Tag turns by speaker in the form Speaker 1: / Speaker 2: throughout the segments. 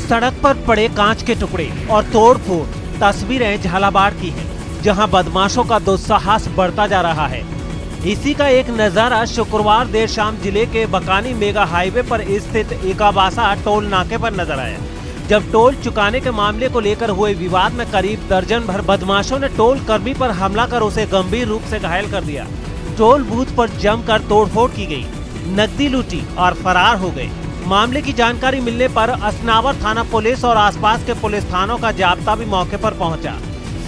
Speaker 1: सड़क पर पड़े कांच के टुकड़े और तोड़फोड़ तस्वीरें झालावाड़ की हैं, जहां बदमाशों का दुस्साहस बढ़ता जा रहा है। इसी का एक नजारा शुक्रवार देर शाम जिले के बकानी मेगा हाईवे पर स्थित एकाबासा टोल नाके पर नजर आया, जब टोल चुकाने के मामले को लेकर हुए विवाद में करीब दर्जन भर बदमाशों ने टोल कर्मी पर हमला कर उसे गंभीर रूप से घायल कर दिया। टोल बूथ पर जमकर तोड़फोड़ की गई, नकदी लूटी और फरार हो गए। मामले की जानकारी मिलने पर असनावर थाना पुलिस और आसपास के पुलिस थानों का जाब्ता भी मौके पर पहुंचा।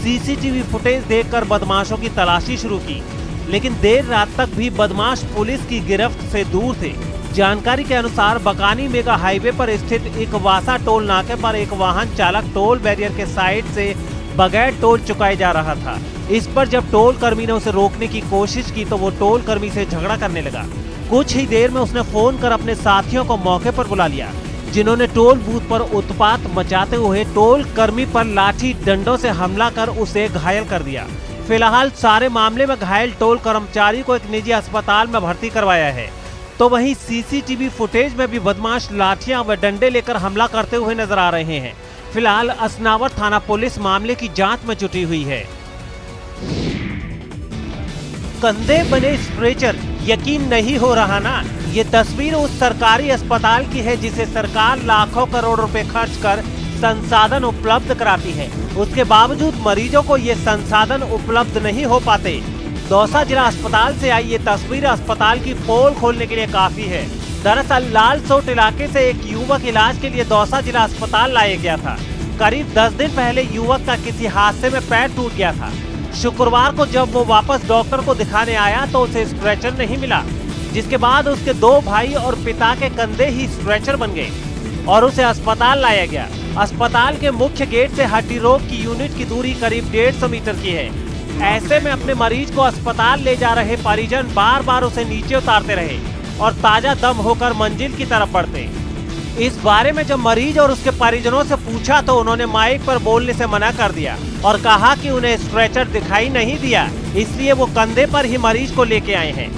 Speaker 1: सीसीटीवी फुटेज देखकर बदमाशों की तलाशी शुरू की, लेकिन देर रात तक भी बदमाश पुलिस की गिरफ्त से दूर थे। जानकारी के अनुसार बकानी मेगा हाईवे पर स्थित एकाबासा टोल नाके पर एक वाहन चालक टोल बैरियर के साइड से बगैर टोल चुकाए जा रहा था। इस पर जब टोल कर्मी ने उसे रोकने की कोशिश की तो वो टोल कर्मी से झगड़ा करने लगा। कुछ ही देर में उसने फोन कर अपने साथियों को मौके पर बुला लिया, जिन्होंने टोल बूथ पर उत्पात मचाते हुए टोल कर्मी पर लाठी डंडों से हमला कर उसे घायल कर दिया। फिलहाल सारे मामले में घायल टोल कर्मचारी को एक निजी अस्पताल में भर्ती करवाया है। तो वहीं सीसीटीवी फुटेज में भी बदमाश लाठियां व डंडे लेकर हमला करते हुए नजर आ रहे हैं। फिलहाल असनावर थाना पुलिस मामले की जांच में जुटी हुई है। कंधे बने स्ट्रेचर, यकीन नहीं हो रहा ना? ये तस्वीर उस सरकारी अस्पताल की है जिसे सरकार लाखों करोड़ रुपए खर्च कर संसाधन उपलब्ध कराती है। उसके बावजूद मरीजों को ये संसाधन उपलब्ध नहीं हो पाते। दौसा जिला अस्पताल से आई ये तस्वीर अस्पताल की पोल खोलने के लिए काफी है। दरअसल लालसोट इलाके से एक युवक इलाज के लिए दौसा जिला अस्पताल लाया गया था। करीब 10 दिन पहले युवक का किसी हादसे में पैर टूट गया था। शुक्रवार को जब वो वापस डॉक्टर को दिखाने आया तो उसे स्ट्रेचर नहीं मिला, जिसके बाद उसके 2 भाई और पिता के कंधे ही स्ट्रेचर बन गए और उसे अस्पताल लाया गया। अस्पताल के मुख्य गेट से हड्डी रोग की यूनिट की दूरी करीब 150 मीटर की है। ऐसे में अपने मरीज को अस्पताल ले जा रहे परिजन बार बार उसे नीचे उतारते रहे और ताजा दम होकर मंजिल की तरफ बढ़ते। इस बारे में जब मरीज और उसके परिजनों से पूछा तो उन्होंने माइक पर बोलने से मना कर दिया और कहा कि उन्हें स्ट्रेचर दिखाई नहीं दिया, इसलिए वो कंधे पर ही मरीज को लेके आए हैं।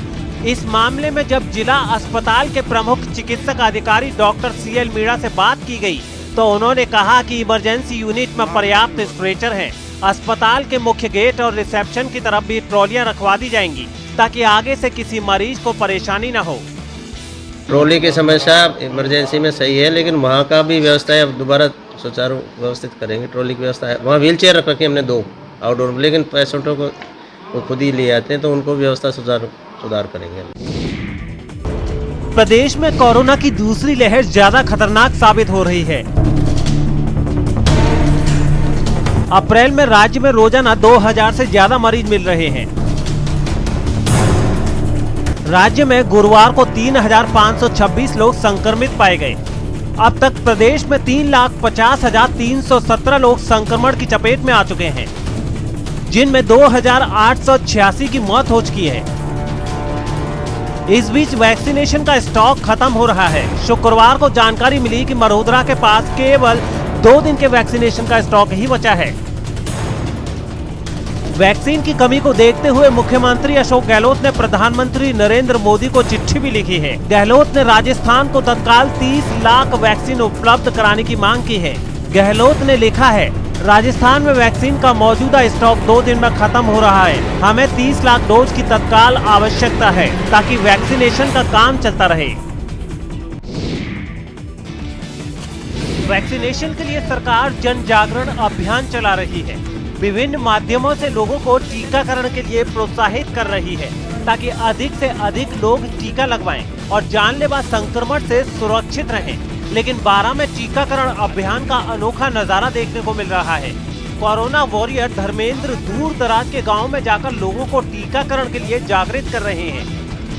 Speaker 1: इस मामले में जब जिला अस्पताल के प्रमुख चिकित्सक अधिकारी डॉक्टर CL मीणा से बात की गई तो उन्होंने कहा कि इमरजेंसी यूनिट में पर्याप्त स्ट्रेचर हैं। अस्पताल के मुख्य गेट और रिसेप्शन की तरफ भी ट्रॉलियां रखवा दी जाएंगी ताकि आगे से किसी मरीज को परेशानी न हो।
Speaker 2: ट्रॉली की समस्या इमरजेंसी में सही है, लेकिन वहाँ का भी व्यवस्था है, अब दोबारा सुचारू व्यवस्थित करेंगे। ट्रॉली की व्यवस्था है, वहाँ व्हील चेयर रख रखी हमने 2 आउटडोर, लेकिन पेशेंटों को वो खुद ही ले आते हैं तो उनको व्यवस्था सुधार करेंगे।
Speaker 1: प्रदेश में कोरोना की दूसरी लहर ज्यादा खतरनाक साबित हो रही है। अप्रैल में राज्य में रोजाना 2000 से ज्यादा मरीज मिल रहे हैं। राज्य में गुरुवार को 3526 लोग संक्रमित पाए गए। अब तक प्रदेश में 3,50,317 लोग संक्रमण की चपेट में आ चुके हैं, जिनमें 2,886 की मौत हो चुकी है। इस बीच वैक्सीनेशन का स्टॉक खत्म हो रहा है। शुक्रवार को जानकारी मिली कि मरोदरा के पास केवल 2 दिन के वैक्सीनेशन का स्टॉक ही बचा है। वैक्सीन की कमी को देखते हुए मुख्यमंत्री अशोक गहलोत ने प्रधानमंत्री नरेंद्र मोदी को चिट्ठी भी लिखी है। गहलोत ने राजस्थान को तत्काल 30 लाख वैक्सीन उपलब्ध कराने की मांग की है। गहलोत ने लिखा है, राजस्थान में वैक्सीन का मौजूदा स्टॉक 2 दिन में खत्म हो रहा है। हमें 30 लाख डोज की तत्काल आवश्यकता है ताकि वैक्सीनेशन का काम चलता रहे। वैक्सीनेशन के लिए सरकार जन जागरण अभियान चला रही है। विभिन्न माध्यमों से लोगों को टीकाकरण के लिए प्रोत्साहित कर रही है ताकि अधिक से अधिक लोग टीका लगवाएं और जानलेवा संक्रमण से सुरक्षित रहें। लेकिन 12 में टीकाकरण अभियान का अनोखा नजारा देखने को मिल रहा है। कोरोना वॉरियर धर्मेंद्र दूर दराज के गाँव में जाकर लोगों को टीकाकरण के लिए जागृत कर रहे हैं।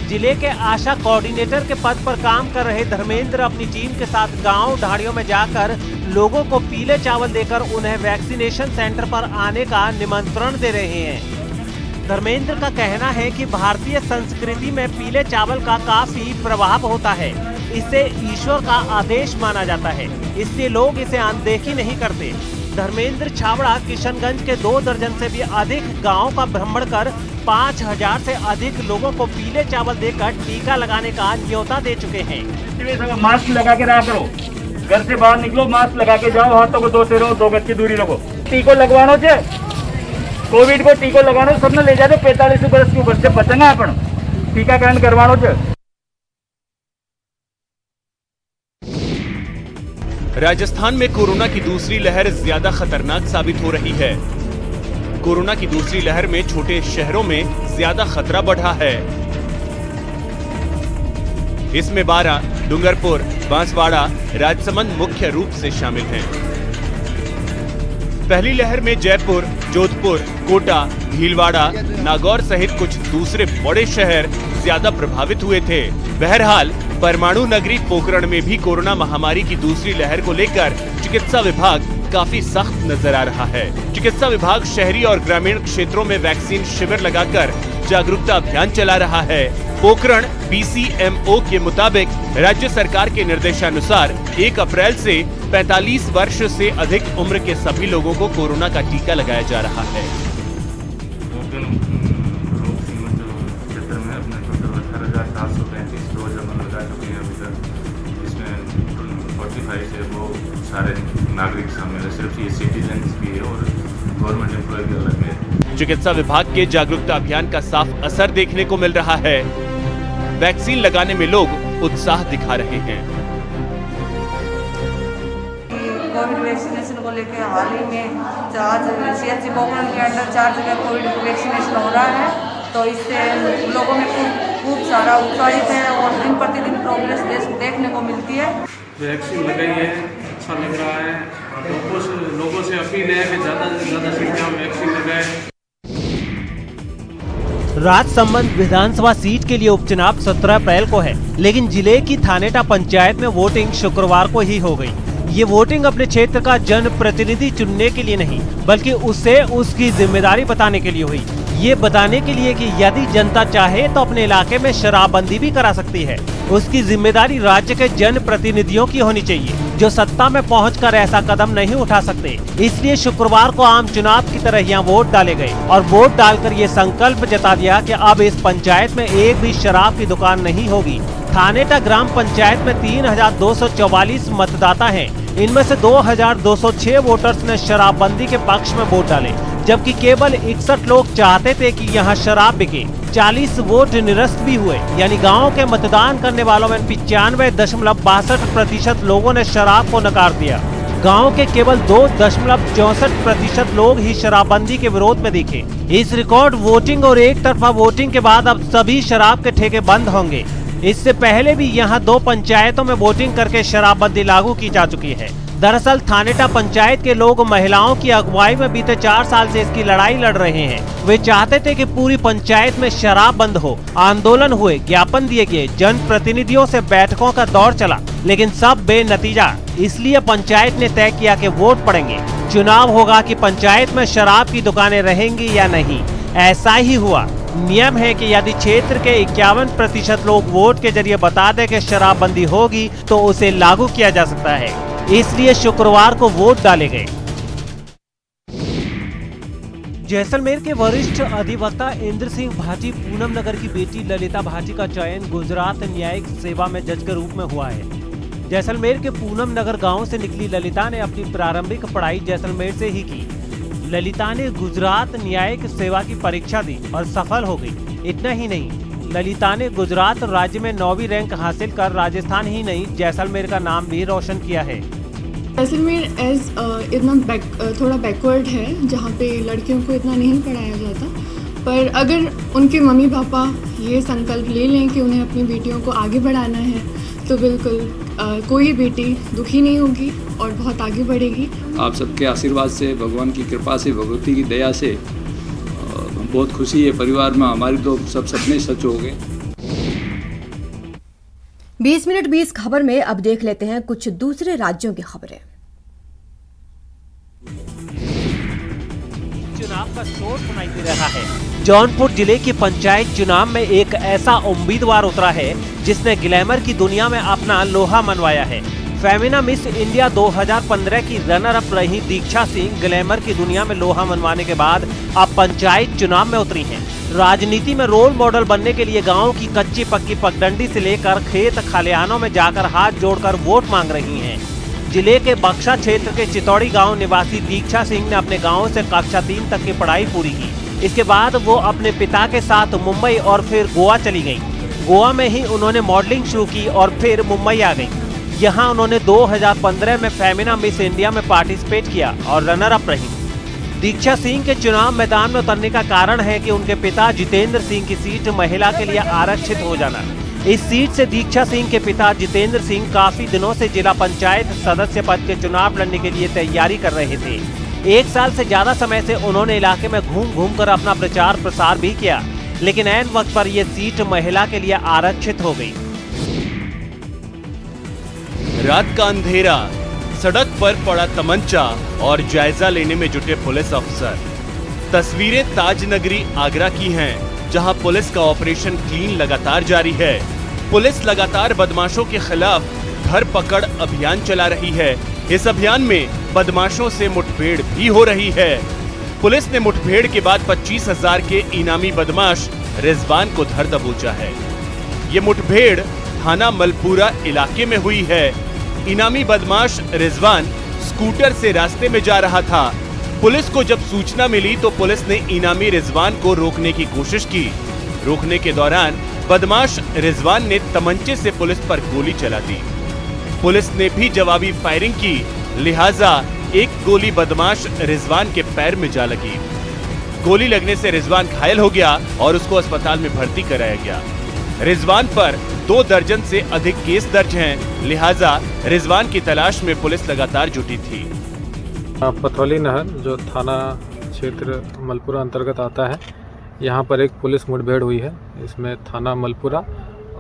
Speaker 1: जिले के आशा कोऑर्डिनेटर के पद पर काम कर रहे धर्मेंद्र अपनी टीम के साथ गांव ढाणियों में जाकर लोगों को पीले चावल देकर उन्हें वैक्सीनेशन सेंटर पर आने का निमंत्रण दे रहे हैं। धर्मेंद्र का कहना है कि भारतीय संस्कृति में पीले चावल का काफी प्रभाव होता है। इसे ईश्वर का आदेश माना जाता है, इसलिए लोग इसे अनदेखी नहीं करते। धर्मेंद्र छावड़ा किशनगंज के 2 दर्जन से भी अधिक गाँव का भ्रमण कर 5000 से अधिक लोगों को पीले चावल देकर टीका लगाने का न्योता दे चुके हैं।
Speaker 3: मास्क लगा के रहा करो, घर से बाहर निकलो मास्क लगा के जाओ, हाथों को धोते रहो, 2 गज की दूरी रखो। टीको लगवानो छे, कोविड को टीको लगानो सबने ले जाओ। 45 वर्ष की उम्र से बचना अपन टीकाकरण करवानो छे।
Speaker 4: राजस्थान में कोरोना की दूसरी लहर ज्यादा खतरनाक साबित हो रही है। कोरोना की दूसरी लहर में छोटे शहरों में ज्यादा खतरा बढ़ा है। इसमें बारां, डूंगरपुर, बांसवाड़ा, राजसमंद मुख्य रूप से शामिल हैं। पहली लहर में जयपुर, जोधपुर, कोटा, भीलवाड़ा, नागौर सहित कुछ दूसरे बड़े शहर ज्यादा प्रभावित हुए थे। बहरहाल परमाणु नगरी पोखरण में भी कोरोना महामारी की दूसरी लहर को लेकर चिकित्सा विभाग काफी सख्त नजर आ रहा है। चिकित्सा विभाग शहरी और ग्रामीण क्षेत्रों में वैक्सीन शिविर लगाकर जागरूकता अभियान चला रहा है। पोखरण PCMO के मुताबिक राज्य सरकार के निर्देशानुसार 1 अप्रैल से 45 वर्ष से अधिक उम्र के सभी लोगों को कोरोना का टीका लगाया जा रहा है।
Speaker 5: क्षेत्र में अपने टोटल 18,735 डोज हम लगा चुके हैं अभी तक। इसमें 45 से वो सारे नागरिक शामिल है, सिर्फ ये सिटीजन भी है और गवर्नमेंट एम्प्लॉय भी अलग है।
Speaker 4: चिकित्सा विभाग के जागरूकता अभियान का साफ असर देखने को मिल रहा है। वैक्सीन लगाने में लोग उत्साह दिखा रहे हैं।
Speaker 6: कोविड वैक्सीनेशन को लेकर हाल ही में आज CHC पोखरण के अंडर 4 जगह कोविड वैक्सीनेशन हो रहा है, तो इससे लोगों में खूब सारा उत्साहित है और दिन प्रतिदिन प्रोग्रेस देखने को मिलती है।
Speaker 7: वैक्सीन लगाई है, अच्छा लग रहा है। लोगों से अपील है कि ज़्यादा से ज़्यादा संख्या में वैक्सीन लगाएं।
Speaker 1: राजसमंद विधानसभा सीट के लिए उपचुनाव 17 अप्रैल को है, लेकिन जिले की थानेटा पंचायत में वोटिंग शुक्रवार को ही हो गई। ये वोटिंग अपने क्षेत्र का जनप्रतिनिधि चुनने के लिए नहीं, बल्कि उससे उसकी जिम्मेदारी बताने के लिए हुई। ये बताने के लिए कि यदि जनता चाहे तो अपने इलाके में शराबबंदी भी करा सकती है। उसकी जिम्मेदारी राज्य के जनप्रतिनिधियों की होनी चाहिए, जो सत्ता में पहुंचकर ऐसा कदम नहीं उठा सकते। इसलिए शुक्रवार को आम चुनाव की तरह यहाँ वोट डाले गए और वोट डालकर ये संकल्प जता दिया कि अब इस पंचायत में एक भी शराब की दुकान नहीं होगी। थानेटा ग्राम पंचायत में 3,244 मतदाता हैं। इनमें से 2,206 वोटर्स ने शराबबंदी के पक्ष में वोट डाले, जबकि केवल 61 लोग चाहते थे कि यहाँ शराब बिके। 40 वोट निरस्त भी हुए, यानी गांव के मतदान करने वालों में 95.62% लोगों ने शराब को नकार दिया। गांव के केवल 2.64% लोग ही शराबबंदी के विरोध में दिखे। इस रिकॉर्ड वोटिंग और एक तरफा वोटिंग के बाद अब सभी शराब के ठेके बंद होंगे। इससे पहले भी यहाँ 2 पंचायतों में वोटिंग करके शराबबंदी लागू की जा चुकी है। दरअसल थानेटा पंचायत के लोग महिलाओं की अगुवाई में बीते 4 साल से इसकी लड़ाई लड़ रहे हैं। वे चाहते थे कि पूरी पंचायत में शराब बंद हो। आंदोलन हुए, ज्ञापन दिए गए, जनप्रतिनिधियों से बैठकों का दौर चला, लेकिन सब बेनतीजा। इसलिए पंचायत ने तय किया कि वोट पड़ेंगे, चुनाव होगा कि पंचायत में शराब की दुकानें रहेंगी या नहीं। ऐसा ही हुआ। नियम है कि यदि क्षेत्र के 51% लोग वोट के जरिए बता दें कि शराबबंदी होगी तो उसे लागू किया जा सकता है। इसलिए शुक्रवार को वोट डाले गए। जैसलमेर के वरिष्ठ अधिवक्ता इंद्र सिंह भाटी पूनम नगर की बेटी ललिता भाटी का चयन गुजरात न्यायिक सेवा में जज के रूप में हुआ है। जैसलमेर के पूनम नगर गांव से निकली ललिता ने अपनी प्रारंभिक पढ़ाई जैसलमेर से ही की। ललिता ने गुजरात न्यायिक सेवा की परीक्षा दी और सफल हो गई। इतना ही नहीं, ललिता ने गुजरात राज्य में 9वीं रैंक हासिल कर राजस्थान ही नहीं जैसलमेर का नाम भी रोशन किया है।
Speaker 8: जैसलमेर इतना थोड़ा बैकवर्ड है, जहाँ पे लड़कियों को इतना नहीं पढ़ाया जाता, पर अगर उनके मम्मी पापा ये संकल्प ले लें कि उन्हें अपनी बेटियों को आगे बढ़ाना है तो बिल्कुल कोई बेटी दुखी नहीं होगी और बहुत आगे बढ़ेगी।
Speaker 9: आप सबके आशीर्वाद से, भगवान की कृपा से, भगवती की दया से बहुत खुशी है परिवार में। हमारी तो सब सपने सच हो गए।
Speaker 10: 20 मिनट 20 खबर में अब देख लेते हैं कुछ दूसरे राज्यों की खबरें।
Speaker 1: चुनाव का शोर सुनाई दे रहा है। जौनपुर जिले की पंचायत चुनाव में एक ऐसा उम्मीदवार उतरा है जिसने ग्लैमर की दुनिया में अपना लोहा मनवाया है। फेमिना मिस इंडिया 2015 की रनर अप रही दीक्षा सिंह ग्लैमर की दुनिया में लोहा मनवाने के बाद अब पंचायत चुनाव में उतरी हैं। राजनीति में रोल मॉडल बनने के लिए गांव की कच्ची पक्की पगडंडी से लेकर खेत खलिहानों में जाकर हाथ जोड़कर वोट मांग रही हैं। जिले के बक्सा क्षेत्र के चितौड़ी गांव निवासी दीक्षा सिंह ने अपने गांव से कक्षा 3 तक की पढ़ाई पूरी की। इसके बाद वो अपने पिता के साथ मुंबई और फिर गोवा चली गईं। गोवा में ही उन्होंने मॉडलिंग शुरू की और फिर मुंबई आ गईं। यहाँ उन्होंने 2015 में फेमिना मिस इंडिया में पार्टिसिपेट किया और रनर अप रही। दीक्षा सिंह के चुनाव मैदान में उतरने का कारण है कि उनके पिता जितेंद्र सिंह की सीट महिला के लिए आरक्षित हो जाना। इस सीट से दीक्षा सिंह के पिता जितेंद्र सिंह काफी दिनों से जिला पंचायत सदस्य पद के चुनाव लड़ने के लिए तैयारी कर रहे थे। 1 साल से ज्यादा समय से उन्होंने इलाके में घूम कर अपना प्रचार प्रसार भी किया, लेकिन ऐन वक्त पर यह सीट महिला के लिए आरक्षित हो गई।
Speaker 4: रात का अंधेरा, सड़क पर पड़ा तमंचा और जायजा लेने में जुटे पुलिस अफसर। तस्वीरें ताज नगरी आगरा की हैं, जहां पुलिस का ऑपरेशन क्लीन लगातार जारी है। पुलिस लगातार बदमाशों के खिलाफ धरपकड़ अभियान चला रही है। इस अभियान में बदमाशों से मुठभेड़ भी हो रही है। पुलिस ने मुठभेड़ के बाद 25,000 के इनामी बदमाश रिजवान को धर दबोचा है। ये मुठभेड़ थाना मलपुरा इलाके में हुई है। इनामी बदमाश रिजवान स्कूटर से रास्ते में जा रहा था। पुलिस को जब सूचना मिली तो पुलिस ने इनामी रिजवान को रोकने की कोशिश की। रोकने के दौरान बदमाश रिजवान ने तमंचे से पुलिस पर गोली चला दी। पुलिस ने भी जवाबी फायरिंग की, लिहाजा एक गोली बदमाश रिजवान के पैर में जा लगी। गोली लगने से रिजवान घायल हो गया और उसको अस्पताल में भर्ती कराया गया। रिजवान पर 2 दर्जन से अधिक केस दर्ज हैं, लिहाजा रिजवान की तलाश में पुलिस लगातार जुटी थी।
Speaker 11: पथौली नहर जो थाना क्षेत्र मलपुरा अंतर्गत आता है, यहाँ पर एक पुलिस मुठभेड़ हुई है। इसमें थाना मलपुरा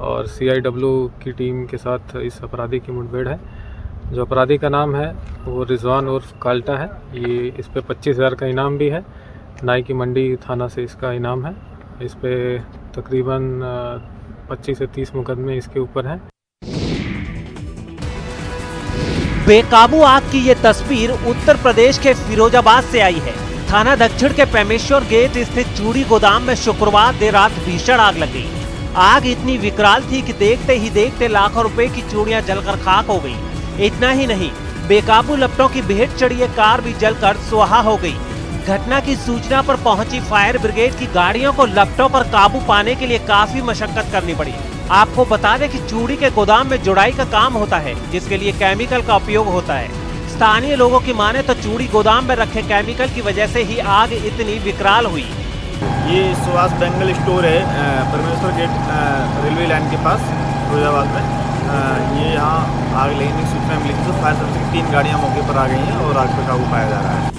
Speaker 11: और CIW की टीम के साथ इस अपराधी की मुठभेड़ है। जो अपराधी का नाम है वो रिजवान उर्फ काल्टा है। ये इस पे 25,000 का इनाम भी है। नाई की मंडी थाना से इसका इनाम है। इस पे तकरीबन 25 से 30 मुकदमे इसके ऊपर हैं।
Speaker 1: बेकाबू आग की ये तस्वीर उत्तर प्रदेश के फिरोजाबाद से आई है। थाना दक्षिण के पेमेश्वर गेट स्थित चूड़ी गोदाम में शुक्रवार देर रात भीषण आग लग गई। आग इतनी विकराल थी कि देखते ही देखते लाखों रुपए की चूड़ियां जलकर खाक हो गई। इतना ही नहीं, बेकाबू लपटों की भेंट चढ़ी एक कार भी जलकर सुहा हो गई। घटना की सूचना पर पहुंची फायर ब्रिगेड की गाड़ियों को लपटों पर काबू पाने के लिए काफी मशक्कत करनी पड़ी। आपको बता दें कि चूड़ी के गोदाम में जुड़ाई का काम होता है, जिसके लिए केमिकल का उपयोग होता है। स्थानीय लोगों की माने तो चूड़ी गोदाम में रखे केमिकल की वजह से ही आग इतनी विकराल हुई।
Speaker 12: ये सुहास बेंगल स्टोर है, परमेश्वर गेट रेलवे लाइन के पास फिरोजाबाद में। ये यहाँ आग लगने की सूचना मिली थी तो फायर सर्विस की 3 गाड़ियाँ मौके पर आ गई हैं और आग पर काबू पाया जा रहा है।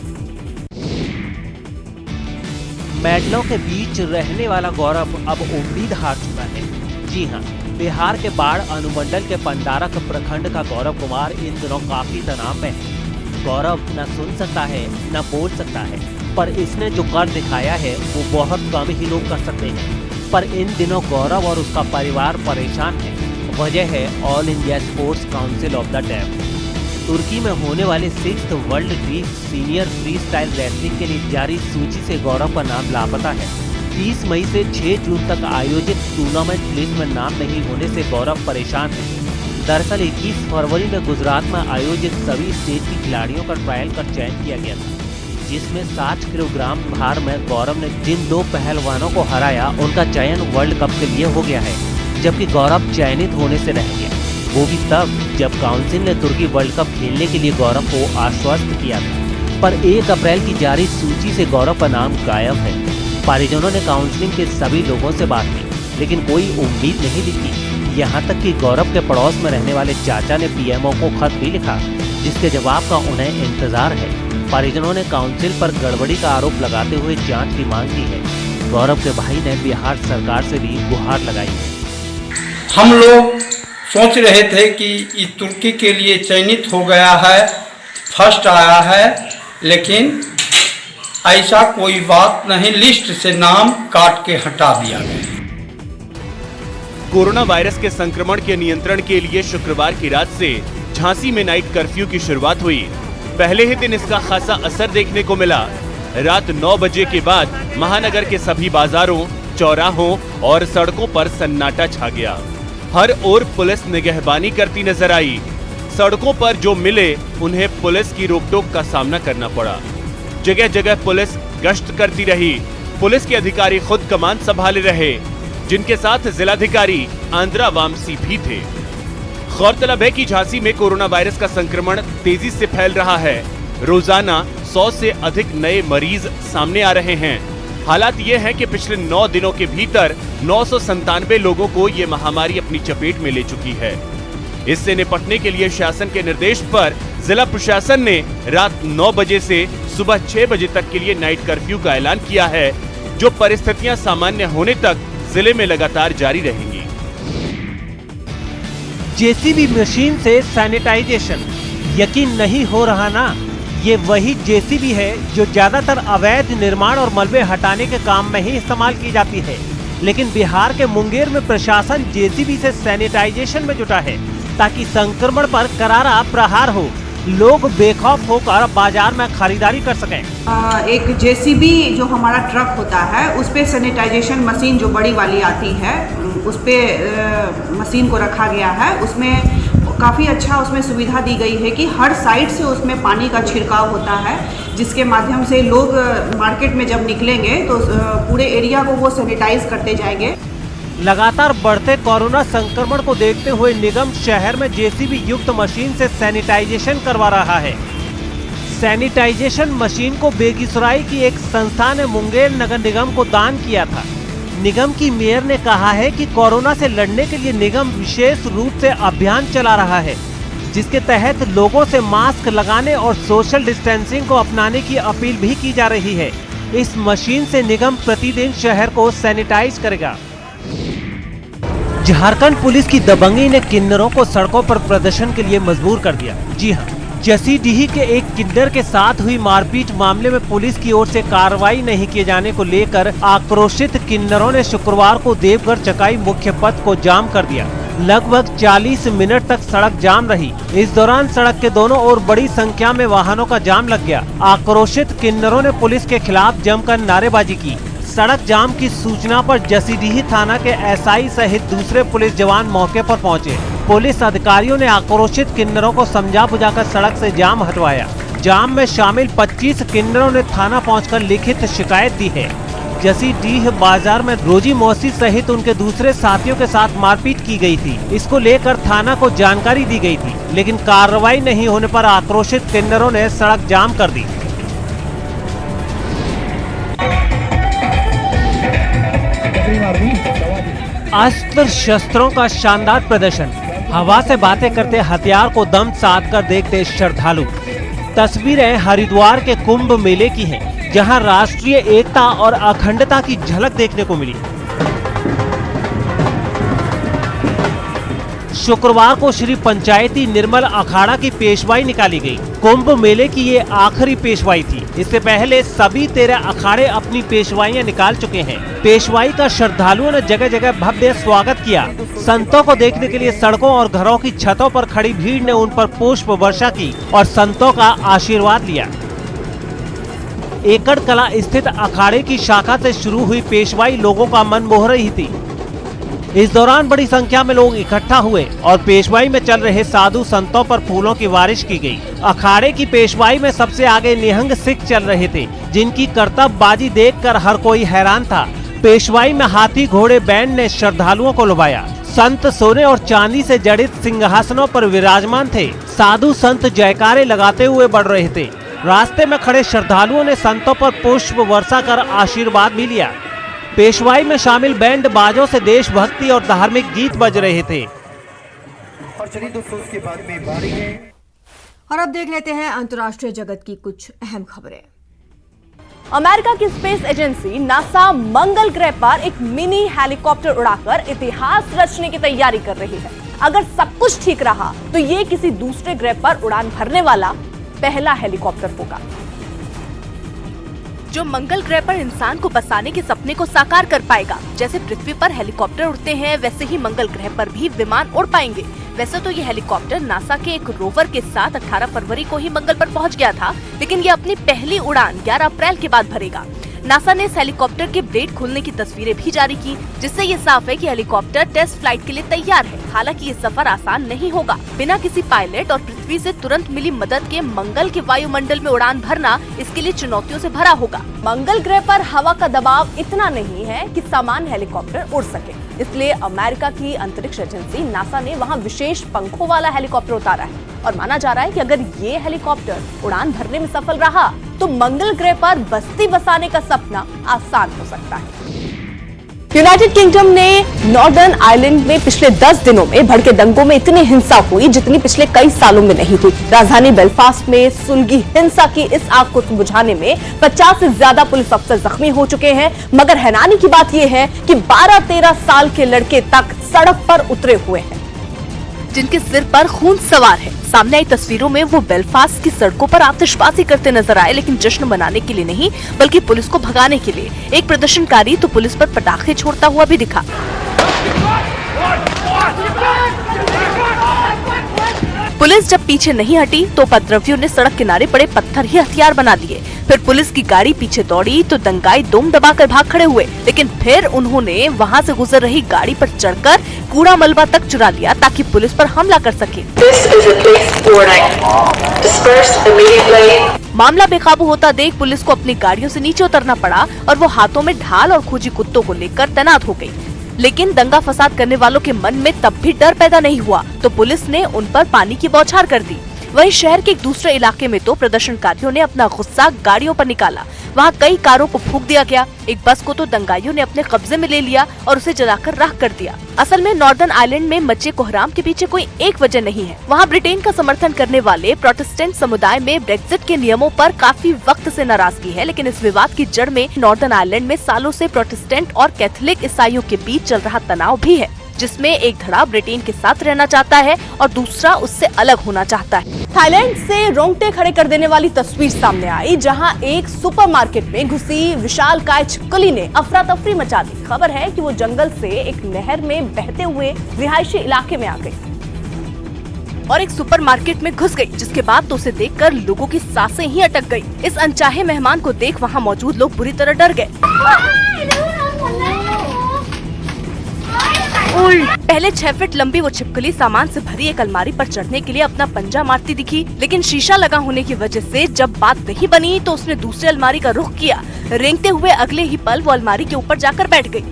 Speaker 1: मेडलों के बीच रहने वाला गौरव अब उम्मीद हार चुका है। जी हाँ, बिहार के बाढ़ अनुमंडल के पंडारक प्रखंड का गौरव कुमार इन दिनों काफी तनाव में है। गौरव न सुन सकता है न बोल सकता है, पर इसने जो कर दिखाया है वो बहुत कम ही लोग कर सकते हैं। पर इन दिनों गौरव और उसका परिवार परेशान है। वजह है all India sports council of the deaf. तुर्की में होने वाले 6th वर्ल्ड ड्रीम सीनियर फ्री स्टाइल रेसलिंग के लिए जारी सूची से गौरव का नाम लापता है। 30 मई से 6 जून तक आयोजित टूर्नामेंट लिस्ट में नाम नहीं होने से गौरव परेशान है। दरअसल 21 फरवरी में गुजरात में आयोजित सभी स्टेट की खिलाड़ियों का ट्रायल का चयन किया गया था, जिसमें 60 किलोग्राम भार में गौरव ने जिन 2 पहलवानों को हराया उनका चयन वर्ल्ड कप के लिए हो गया है, जबकि गौरव चयनित होने से रह गया। वो भी तब जब काउंसिल ने तुर्की वर्ल्ड कप खेलने के लिए गौरव को आश्वस्त किया था। पर 1 अप्रैल की जारी सूची से गौरव का नाम गायब है। परिजनों ने काउंसलिंग के सभी लोगों से बात की, लेकिन कोई उम्मीद नहीं दिखी। यहाँ तक कि गौरव के पड़ोस में रहने वाले चाचा ने PMO को खत भी लिखा, जिसके जवाब का उन्हें इंतजार है। परिजनों ने काउंसिल पर गड़बड़ी का आरोप लगाते हुए जांच की मांग की है। गौरव के भाई ने बिहार सरकार से भी गुहार लगाई है।
Speaker 13: हम लोग सोच रहे थे कि ये तुर्की के लिए चयनित हो गया है, फर्स्ट आया है, लेकिन ऐसा कोई बात नहीं, लिस्ट से नाम काट के हटा दिया गया।
Speaker 4: कोरोना वायरस के संक्रमण के नियंत्रण के लिए शुक्रवार की रात से झांसी में नाइट कर्फ्यू की शुरुआत हुई। पहले ही दिन इसका खासा असर देखने को मिला। रात 9 बजे के बाद महानगर के सभी बाजारों, चौराहों और सड़कों पर सन्नाटा छा गया। हर ओर पुलिस निगहबानी करती नजर आई। सड़कों पर जो मिले उन्हें पुलिस की रोक-टोक का सामना करना पड़ा। जगह जगह पुलिस गश्त करती रही। पुलिस के अधिकारी खुद कमान संभाले रहे, जिनके साथ जिलाधिकारी आंद्रा वामसी भी थे। गौरतलब है कि झांसी में कोरोना वायरस का संक्रमण तेजी से फैल रहा है। रोजाना 100 से अधिक नए मरीज सामने आ रहे हैं। हालात ये है कि पिछले 9 दिनों के भीतर 997 लोगों को ये महामारी अपनी चपेट में ले चुकी है। इससे निपटने के लिए शासन के निर्देश पर जिला प्रशासन ने रात 9 बजे से सुबह 6 बजे तक के लिए नाइट कर्फ्यू का ऐलान किया है, जो परिस्थितियां सामान्य होने तक जिले में लगातार जारी रहेंगी।
Speaker 1: जेसीबी मशीन से सैनिटाइजेशन, यकीन नहीं हो रहा ना? ये वही जेसीबी है जो ज्यादातर अवैध निर्माण और मलबे हटाने के काम में ही इस्तेमाल की जाती है। लेकिन बिहार के मुंगेर में प्रशासन जेसीबी से सैनिटाइजेशन में जुटा है, ताकि संक्रमण पर करारा प्रहार हो, लोग बेखौफ होकर बाजार में खरीदारी कर सकें।
Speaker 14: एक जेसीबी जो हमारा ट्रक होता है, उस पे सैनिटाइजेशन मशीन जो बड़ी वाली आती है, उस पे मशीन को रखा गया है। उसमें काफ़ी अच्छा उसमें सुविधा दी गई है कि हर साइड से उसमें पानी का छिड़काव होता है, जिसके माध्यम से लोग मार्केट में जब निकलेंगे तो पूरे एरिया को वो सैनिटाइज करते जाएंगे।
Speaker 1: लगातार बढ़ते कोरोना संक्रमण को देखते हुए निगम शहर में जेसीबी युक्त मशीन से सैनिटाइजेशन करवा रहा है। सैनिटाइजेशन मशीन को बेगूसराय की एक संस्था ने मुंगेर नगर निगम को दान किया था। निगम की मेयर ने कहा है कि कोरोना से लड़ने के लिए निगम विशेष रूप से अभियान चला रहा है, जिसके तहत लोगों से मास्क लगाने और सोशल डिस्टेंसिंग को अपनाने की अपील भी की जा रही है। इस मशीन से निगम प्रतिदिन शहर को सैनिटाइज करेगा। झारखंड पुलिस की दबंगी ने किन्नरों को सड़कों पर प्रदर्शन के लिए मजबूर कर दिया। जी हाँ, जसीडीह के एक किन्नर के साथ हुई मारपीट मामले में पुलिस की ओर से कार्रवाई नहीं किए जाने को लेकर आक्रोशित किन्नरों ने शुक्रवार को देवघर चकाई मुख्य पथ को जाम कर दिया। लगभग 40 मिनट तक सड़क जाम रही। इस दौरान सड़क के दोनों ओर बड़ी संख्या में वाहनों का जाम लग गया। आक्रोशित किन्नरों ने पुलिस के खिलाफ जमकर नारेबाजी की। सड़क जाम की सूचना पर जसीडीह थाना के एसआई सहित दूसरे पुलिस जवान मौके पर पहुंचे। पुलिस अधिकारियों ने आक्रोशित किन्नरों को समझा बुझाकर सड़क से जाम हटवाया। जाम में शामिल 25 किन्नरों ने थाना पहुंचकर लिखित शिकायत दी है। जसीडीह बाजार में रोजी मौसी सहित उनके दूसरे साथियों के साथ मारपीट की गई थी। इसको लेकर थाना को जानकारी दी गई थी, लेकिन कार्रवाई नहीं होने पर आक्रोशित किन्नरों ने सड़क जाम कर दी। अस्त्र शस्त्रों का शानदार प्रदर्शन, हवा से बातें करते हथियार को दम साध कर देखते श्रद्धालु। तस्वीरें हरिद्वार के कुंभ मेले की हैं, जहां राष्ट्रीय एकता और अखंडता की झलक देखने को मिली। शुक्रवार को श्री पंचायती निर्मल अखाड़ा की पेशवाई निकाली गई। कुंभ मेले की ये आखिरी पेशवाई थी। इससे पहले सभी 13 अखाड़े अपनी पेशवाइयां निकाल चुके हैं। पेशवाई का श्रद्धालुओं ने जगह जगह भव्य स्वागत किया। संतों को देखने के लिए सड़कों और घरों की छतों पर खड़ी भीड़ ने उन पर पुष्प वर्षा की और संतों का आशीर्वाद लिया। एकड़ कला स्थित अखाड़े की शाखा से शुरू हुई पेशवाई लोगों का मन मोह रही थी। इस दौरान बड़ी संख्या में लोग इकट्ठा हुए और पेशवाई में चल रहे साधु संतों पर फूलों की बारिश की गई। अखाड़े की पेशवाई में सबसे आगे निहंग सिख चल रहे थे, जिनकी करतबबाजी देखकर हर कोई हैरान था। पेशवाई में हाथी घोड़े बैंड ने श्रद्धालुओं को लुभाया। संत सोने और चांदी से जड़ित सिंहासनों पर विराजमान थे। साधु संत जयकारे लगाते हुए बढ़ रहे थे। रास्ते में खड़े श्रद्धालुओं ने संतों पर पुष्प वर्षा कर आशीर्वाद भी लिया। पेशवाई में शामिल बैंड बाजों से देशभक्ति और धार्मिक गीत बज रहे थे।
Speaker 10: और चलिए दोस्तों, उसके बाद में बारी है और अब देख लेते हैं अंतर्राष्ट्रीय जगत की कुछ अहम खबरें।
Speaker 15: अमेरिका की स्पेस एजेंसी नासा मंगल ग्रह पर एक मिनी हेलीकॉप्टर उड़ाकर इतिहास रचने की तैयारी कर रही है। अगर सब कुछ ठीक रहा तो ये किसी दूसरे ग्रह पर उड़ान भरने वाला पहला हेलीकॉप्टर होगा, जो मंगल ग्रह पर इंसान को बसाने के सपने को साकार कर पाएगा। जैसे पृथ्वी पर हेलीकॉप्टर उड़ते हैं, वैसे ही मंगल ग्रह पर भी विमान उड़ पाएंगे। वैसे तो ये हेलीकॉप्टर नासा के एक रोवर के साथ 18 फरवरी को ही मंगल पर पहुंच गया था, लेकिन ये अपनी पहली उड़ान 11 अप्रैल के बाद भरेगा। नासा ने इस हेलीकॉप्टर के ब्लेड खुलने की तस्वीरें भी जारी की, जिससे ये साफ है कि हेलीकॉप्टर टेस्ट फ्लाइट के लिए तैयार है। हालांकि ये सफर आसान नहीं होगा। बिना किसी पायलट और पृथ्वी से तुरंत मिली मदद के मंगल के वायुमंडल में उड़ान भरना इसके लिए चुनौतियों से भरा होगा। मंगल ग्रह पर हवा का दबाव इतना नहीं है कि सामान्य हेलीकॉप्टर उड़ सके, इसलिए अमेरिका की अंतरिक्ष एजेंसी नासा ने वहाँ विशेष पंखों वाला हेलीकॉप्टर उतारा है और माना जा रहा है कि अगर ये हेलीकॉप्टर उड़ान भरने में सफल रहा तो मंगल ग्रह पर बस्ती बसाने का सपना आसान हो सकता है। यूनाइटेड किंगडम ने नॉर्दर्न आयरलैंड में पिछले 10 दिनों में भड़के दंगों में इतनी हिंसा हुई जितनी पिछले कई सालों में नहीं हुई। राजधानी बेलफास्ट में सुलगी हिंसा की इस आग को बुझाने में 50 से ज्यादा पुलिस अफसर जख्मी हो चुके हैं। मगर हैरानी की बात यह है कि 12-13 साल के लड़के तक सड़क पर उतरे हुए हैं, जिनके सिर पर खून सवार है। सामने आई तस्वीरों में वो बेलफास्ट की सड़कों पर आतिशबाजी करते नजर आए, लेकिन जश्न मनाने के लिए नहीं बल्कि पुलिस को भगाने के लिए। एक प्रदर्शनकारी तो पुलिस पर पटाखे छोड़ता हुआ भी दिखा। पुलिस जब पीछे नहीं हटी तो उपद्रवियों ने सड़क किनारे पड़े पत्थर ही हथियार बना दिए। फिर पुलिस की गाड़ी पीछे दौड़ी तो दंगाई दम दबाकर भाग खड़े हुए, लेकिन फिर उन्होंने वहां से गुजर रही गाड़ी पर चढ़कर कूड़ा मलबा तक चुरा लिया ताकि पुलिस पर हमला कर सके। मामला बेकाबू होता देख पुलिस को अपनी गाड़ियों से नीचे उतरना पड़ा और वो हाथों में ढाल और खोजी कुत्तों को लेकर तैनात हो गई। लेकिन दंगा फसाद करने वालों के मन में तब भी डर पैदा नहीं हुआ तो पुलिस ने उन पर पानी की बौछार कर दी। वहीं शहर के एक दूसरे इलाके में तो प्रदर्शनकारियों ने अपना गुस्सा गाड़ियों पर निकाला। वहां कई कारों को फूंक दिया गया। एक बस को तो दंगाइयों ने अपने कब्जे में ले लिया और उसे जलाकर राख कर दिया। असल में नॉर्दर्न आयरलैंड में मचे कोहराम के पीछे कोई एक वजह नहीं है। वहां ब्रिटेन का समर्थन करने वाले प्रोटेस्टेंट समुदाय में ब्रेक्जिट के नियमों पर काफी वक्त से नाराजगी है, लेकिन इस विवाद की जड़ में नॉर्दर्न आयरलैंड में सालों से प्रोटेस्टेंट और कैथोलिक ईसाइयों के बीच चल रहा तनाव भी है, जिसमें एक धड़ा ब्रिटेन के साथ रहना चाहता है और दूसरा उससे अलग होना चाहता है। थाईलैंड से रोंगटे खड़े कर देने वाली तस्वीर सामने आई, जहां एक सुपरमार्केट में घुसी विशालकाय छिपकली ने अफरा तफरी मचा दी। खबर है कि वो जंगल से एक नहर में बहते हुए रिहायशी इलाके में आ गई और एक सुपरमार्केट में घुस गई, जिसके बाद तो उसे देखकर लोगों की सांसें ही अटक गई। इस अनचाहे मेहमान को देख वहाँ मौजूद लोग बुरी तरह डर गए। पहले 6 फीट लंबी वो छिपकली सामान से भरी एक अलमारी पर चढ़ने के लिए अपना पंजा मारती दिखी, लेकिन शीशा लगा होने की वजह से जब बात नहीं बनी तो उसने दूसरी अलमारी का रुख किया। रेंगते हुए अगले ही पल वो अलमारी के ऊपर जाकर बैठ गई।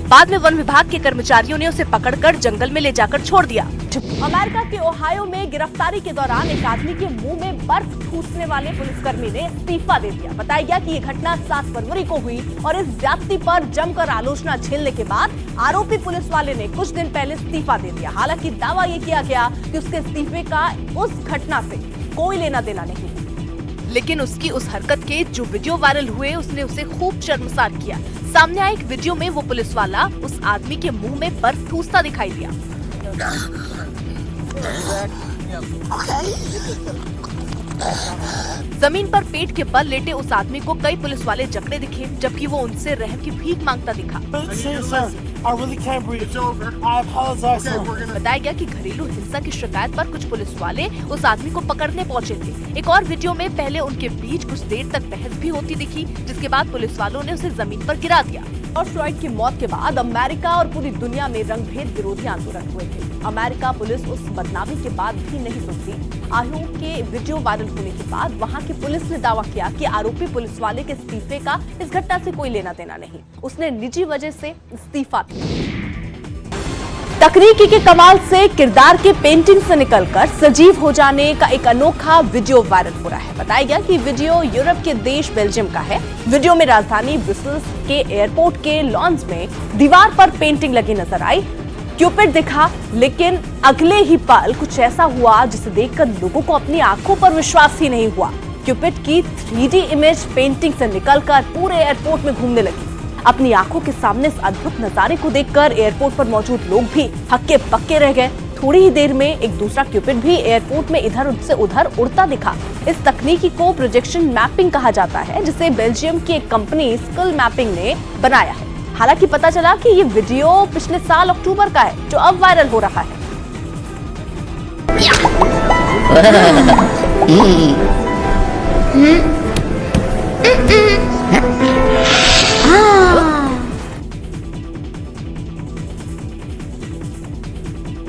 Speaker 15: बाद में वन विभाग के कर्मचारियों ने उसे पकड़कर जंगल में ले जाकर छोड़ दिया। अमेरिका के ओहायो में गिरफ्तारी के दौरान एक आदमी के मुंह में बर्फ ठूसने वाले पुलिसकर्मी ने इस्तीफा दे दिया। बताया गया कि ये घटना 7 फरवरी को हुई और इस ज्यादती पर जमकर आलोचना झेलने के बाद आरोपी पुलिस वाले ने कुछ दिन पहले इस्तीफा दे दिया। हालांकि दावा ये किया गया कि उसके इस्तीफे का उस घटना से कोई लेना देना नहीं, लेकिन उसकी उस हरकत के जो वीडियो वायरल हुए उसने उसे खूब शर्मसार किया। सामने आए एक वीडियो में वो पुलिस वाला उस आदमी के मुंह में बर्फ ठूसता दिखाई दिया। जमीन पर पेट के बल लेटे उस आदमी को कई पुलिस वाले जकड़े दिखे, जबकि वो उनसे रहम की भीख मांगता दिखा। बताया गया कि घरेलू हिंसा की शिकायत पर कुछ पुलिस वाले उस आदमी को पकड़ने पहुंचे थे। एक और वीडियो में पहले उनके बीच कुछ देर तक बहस भी होती दिखी, जिसके बाद पुलिस वालों ने उसे जमीन पर गिरा दिया। जॉर्ज फ्लॉयड की मौत के बाद अमेरिका और पूरी दुनिया में रंगभेद विरोधी आंदोलन हुए थे। अमेरिका पुलिस उस बदनामी के बाद भी नहीं सुनती। आयोग के वीडियो वायरल होने के बाद वहां की पुलिस ने दावा किया कि आरोपी पुलिस वाले के इस्तीफे का इस घटना से कोई लेना देना नहीं, उसने निजी वजह से इस्तीफा दिया। तकनीकी के कमाल से किरदार के पेंटिंग से निकलकर सजीव हो जाने का एक अनोखा वीडियो वायरल हो रहा है। बताया गया कि वीडियो यूरोप के देश बेल्जियम का है। वीडियो में राजधानी ब्रुसेल्स के एयरपोर्ट के लॉन्स में दीवार पर पेंटिंग लगी नजर आई। क्यूपिड दिखा, लेकिन अगले ही पल कुछ ऐसा हुआ जिसे देखकर लोगों को अपनी आंखों पर विश्वास ही नहीं हुआ। क्यूपिड की 3D इमेज पेंटिंग से निकलकर पूरे एयरपोर्ट में घूमने लगी। अपनी आंखों के सामने इस अद्भुत नजारे को देखकर एयरपोर्ट पर मौजूद लोग भी हक्के पक्के रह गए। थोड़ी ही देर में एक दूसरा क्यूपिड भी एयरपोर्ट में इधर से उधर उड़ता दिखा। इस तकनीकी को प्रोजेक्शन मैपिंग कहा जाता है, जिसे बेल्जियम की एक कंपनी स्किल मैपिंग ने बनाया है। हालांकि पता चला कि ये वीडियो पिछले साल अक्टूबर का है, जो अब वायरल हो रहा है।
Speaker 16: हाँ